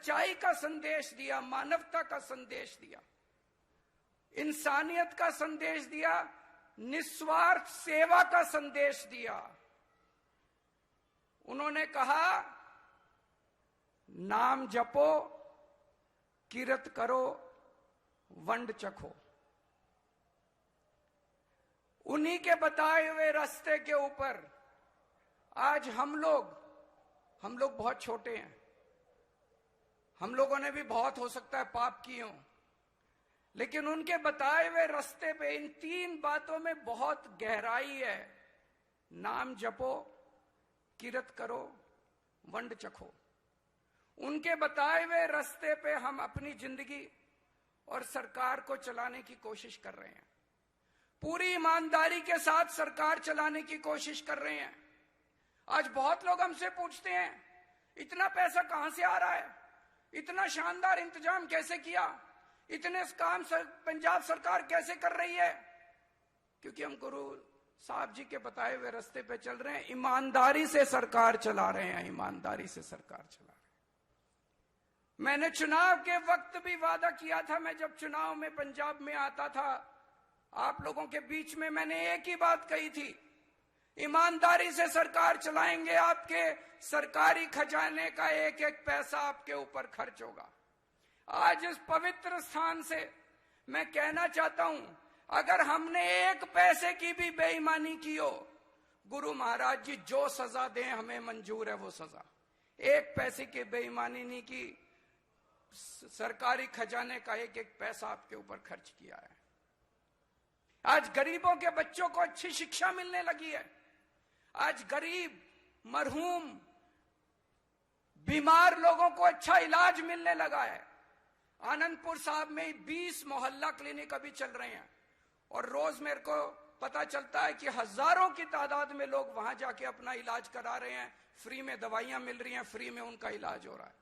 सच्चाई का संदेश दिया, मानवता का संदेश दिया, इंसानियत का संदेश दिया, निस्वार्थ सेवा का संदेश दिया। उन्होंने कहा, नाम जपो, किरत करो, वंड चखो। उन्हीं के बताए हुए रास्ते के ऊपर आज हम लोग बहुत छोटे हैं, हम लोगों ने भी बहुत हो सकता है पाप किए हों, लेकिन उनके बताए हुए रास्ते पे इन 3 बातों में बहुत गहराई है। नाम जपो, किरत करो, वंड चखो। उनके बताए हुए रास्ते पे हम अपनी जिंदगी और सरकार को चलाने की कोशिश कर रहे हैं, पूरी ईमानदारी के साथ सरकार चलाने की कोशिश कर रहे हैं। आज बहुत लोग हमसे पूछते हैं, इतना पैसा कहां से आ रहा है, इतना शानदार इंतजाम कैसे किया, इतने काम पंजाब सरकार कैसे कर रही है? क्योंकि हम गुरु साहब जी के बताए हुए रास्ते पे चल रहे हैं, ईमानदारी से सरकार चला रहे हैं, ईमानदारी से सरकार चला रहे हैं। मैंने चुनाव के वक्त भी वादा किया था, मैं जब चुनाव में पंजाब में आता था आप लोगों के बीच में, मैंने एक ही बात कही थी, ईमानदारी से सरकार चलाएंगे, आपके सरकारी खजाने का एक एक पैसा आपके ऊपर खर्च होगा। आज इस पवित्र स्थान से मैं कहना चाहता हूं, अगर हमने एक पैसे की भी बेईमानी की हो, गुरु महाराज जी जो सजा दें हमें मंजूर है वो सजा। एक पैसे की बेईमानी नहीं की, सरकारी खजाने का एक एक पैसा आपके ऊपर खर्च किया है। आज गरीबों के बच्चों को अच्छी शिक्षा मिलने लगी है, आज गरीब, मरहूम, बीमार लोगों को अच्छा इलाज मिलने लगा है। आनंदपुर साहब में 20 मोहल्ला क्लिनिक अभी चल रहे हैं और रोज मेरे को पता चलता है कि हजारों की तादाद में लोग वहां जाके अपना इलाज करा रहे हैं, फ्री में दवाइयां मिल रही हैं, फ्री में उनका इलाज हो रहा है।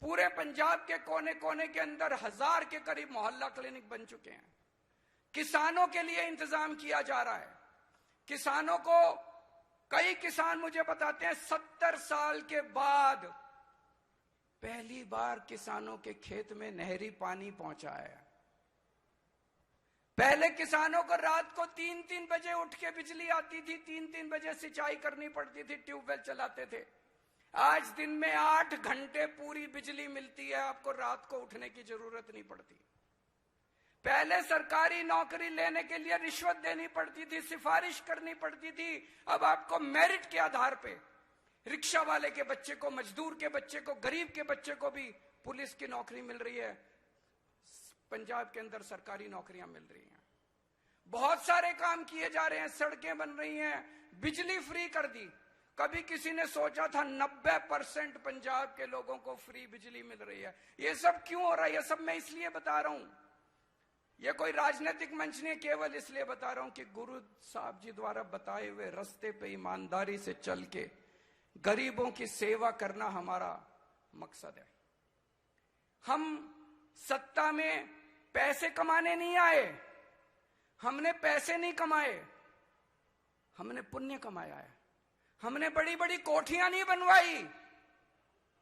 पूरे पंजाब के कोने कोने के अंदर 1000 के करीब मोहल्ला क्लिनिक बन चुके हैं। किसानों के लिए इंतजाम किया जा रहा है, किसानों को, कई किसान मुझे बताते हैं 70 साल के बाद पहली बार किसानों के खेत में नहरी पानी पहुंचा है। पहले किसानों को रात को 3-3 बजे उठ के बिजली आती थी, 3-3 बजे सिंचाई करनी पड़ती थी, ट्यूबवेल चलाते थे। आज दिन में 8 घंटे पूरी बिजली मिलती है, आपको रात को उठने की जरूरत नहीं पड़ती। पहले सरकारी नौकरी लेने के लिए रिश्वत देनी पड़ती थी, सिफारिश करनी पड़ती थी, अब आपको मेरिट के आधार पे रिक्शा वाले के बच्चे को, मजदूर के बच्चे को, गरीब के बच्चे को भी पुलिस की नौकरी मिल रही है। पंजाब के अंदर सरकारी नौकरियां मिल रही हैं, बहुत सारे काम किए जा रहे हैं, सड़कें बन रही हैं, बिजली फ्री कर दी। कभी किसी ने सोचा था 90% पंजाब के लोगों को फ्री बिजली मिल रही है। ये सब क्यों हो रहा है? ये सब मैं इसलिए बता रहा हूं, ये कोई राजनीतिक मंच नहीं, केवल इसलिए बता रहा हूं कि गुरु साहब जी द्वारा बताए हुए रास्ते पे ईमानदारी से चल के गरीबों की सेवा करना हमारा मकसद है। हम सत्ता में पैसे कमाने नहीं आए, हमने पैसे नहीं कमाए, हमने पुण्य कमाया है। हमने बड़ी बड़ी कोठियां नहीं बनवाई,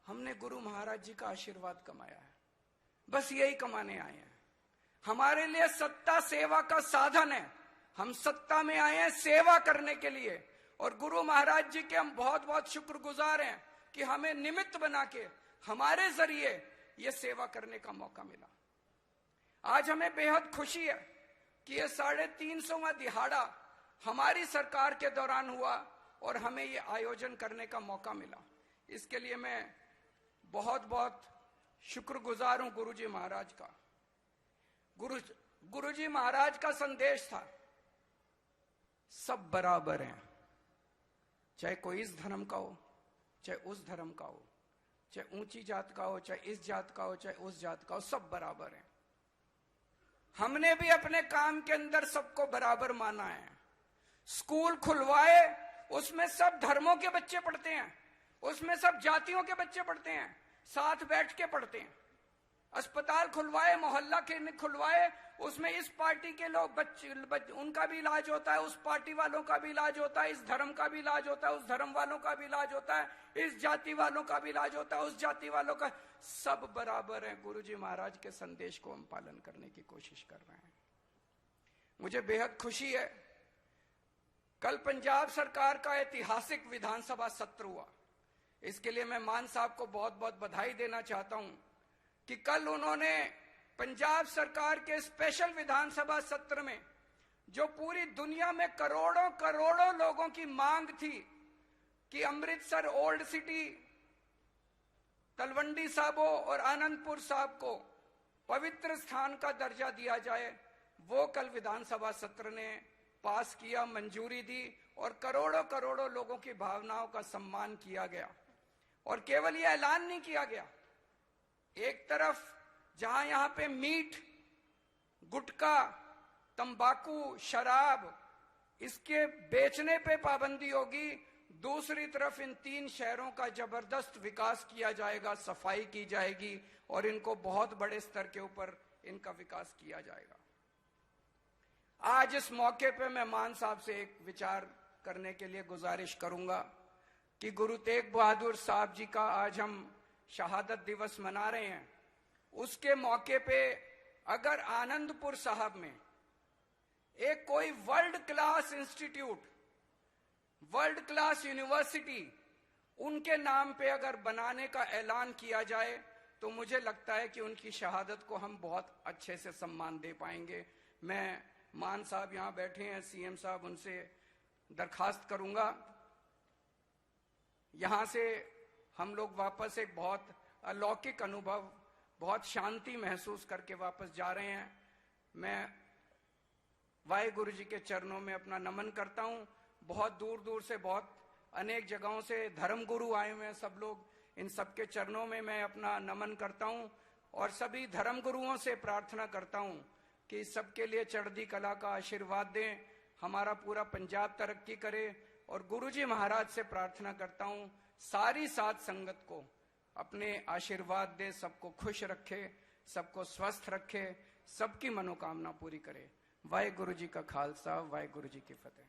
हमने गुरु महाराज जी का आशीर्वाद कमाया है। बस यही कमाने आए हैं। हमारे लिए सत्ता सेवा का साधन है, हम सत्ता में आए हैं सेवा करने के लिए, और गुरु महाराज जी के हम बहुत बहुत शुक्रगुजार हैं कि हमें निमित्त बना के हमारे जरिए ये सेवा करने का मौका मिला। आज हमें बेहद खुशी है कि ये 350वां दिहाड़ा हमारी सरकार के दौरान हुआ और हमें ये आयोजन करने का मौका मिला। इसके लिए मैं बहुत बहुत शुक्रगुजार हूं गुरुजी महाराज का। गुरुजी महाराज का संदेश था, सब बराबर हैं, चाहे कोई इस धर्म का हो, चाहे उस धर्म का हो, चाहे ऊंची जात का हो, चाहे इस जात का हो, चाहे उस जात का हो, सब बराबर हैं। हमने भी अपने काम के अंदर सबको बराबर माना है। स्कूल खुलवाए, उसमें सब धर्मों के बच्चे पढ़ते हैं, उसमें सब जातियों के बच्चे पढ़ते हैं, साथ बैठ के पढ़ते हैं। अस्पताल खुलवाए, मोहल्ला क्लिनिक खुलवाए, उसमें इस पार्टी के लोग बच्चे उनका भी इलाज होता है, उस पार्टी वालों का भी इलाज होता है, इस धर्म का भी इलाज होता है, उस धर्म वालों का भी इलाज होता है, इस जाति वालों का भी इलाज होता है, उस जाति वालों का, सब बराबर है। गुरुजी महाराज के संदेश को हम पालन करने की कोशिश कर रहे हैं। मुझे बेहद खुशी है, कल पंजाब सरकार का ऐतिहासिक विधानसभा सत्र हुआ। इसके लिए मैं मान साहब को बहुत बहुत बधाई देना चाहता हूं कि कल उन्होंने पंजाब सरकार के स्पेशल विधानसभा सत्र में, जो पूरी दुनिया में करोड़ों करोड़ों लोगों की मांग थी कि अमृतसर ओल्ड सिटी, तलवंडी साबो और आनंदपुर साहब को पवित्र स्थान का दर्जा दिया जाए, वो कल विधानसभा सत्र ने पास किया, मंजूरी दी और करोड़ों करोड़ों लोगों की भावनाओं का सम्मान किया गया। और केवल यह ऐलान नहीं किया गया, एक तरफ जहां यहां पे मीट, गुटखा, तंबाकू, शराब, इसके बेचने पे पाबंदी होगी, दूसरी तरफ इन 3 शहरों का जबरदस्त विकास किया जाएगा, सफाई की जाएगी और इनको बहुत बड़े स्तर के ऊपर इनका विकास किया जाएगा। आज इस मौके पे मैं मान साहब से एक विचार करने के लिए गुजारिश करूंगा कि गुरु तेग बहादुर साहब जी का आज हम शहादत दिवस मना रहे हैं, उसके मौके पे अगर आनंदपुर साहब में एक कोई world class institute, world class university उनके नाम पे अगर बनाने का ऐलान किया जाए तो मुझे लगता है कि उनकी शहादत को हम बहुत अच्छे से सम्मान दे पाएंगे। मैं मान साहब यहां बैठे हैं, सीएम साहब, उनसे दरखास्त करूंगा, यहां से हम लोग वापस एक बहुत अलौकिक अनुभव, बहुत शांति महसूस करके वापस जा रहे हैं। मैं वाहेगुरु जी के चरणों में अपना नमन करता हूं। बहुत दूर दूर से, बहुत अनेक जगहों से धर्मगुरु आए हुए हैं सब लोग, इन सबके चरणों में मैं अपना नमन करता हूं और सभी धर्मगुरुओं से प्रार्थना करता हूं कि सबके लिए चढ़ती कला का आशीर्वाद दें, हमारा पूरा पंजाब तरक्की करे। और गुरुजी महाराज से प्रार्थना करता हूं सारी साध संगत को अपने आशीर्वाद दे, सबको खुश रखे, सबको स्वस्थ रखे, सबकी मनोकामना पूरी करे। वाहेगुरु जी का खालसा, वाहेगुरु जी की फतेह।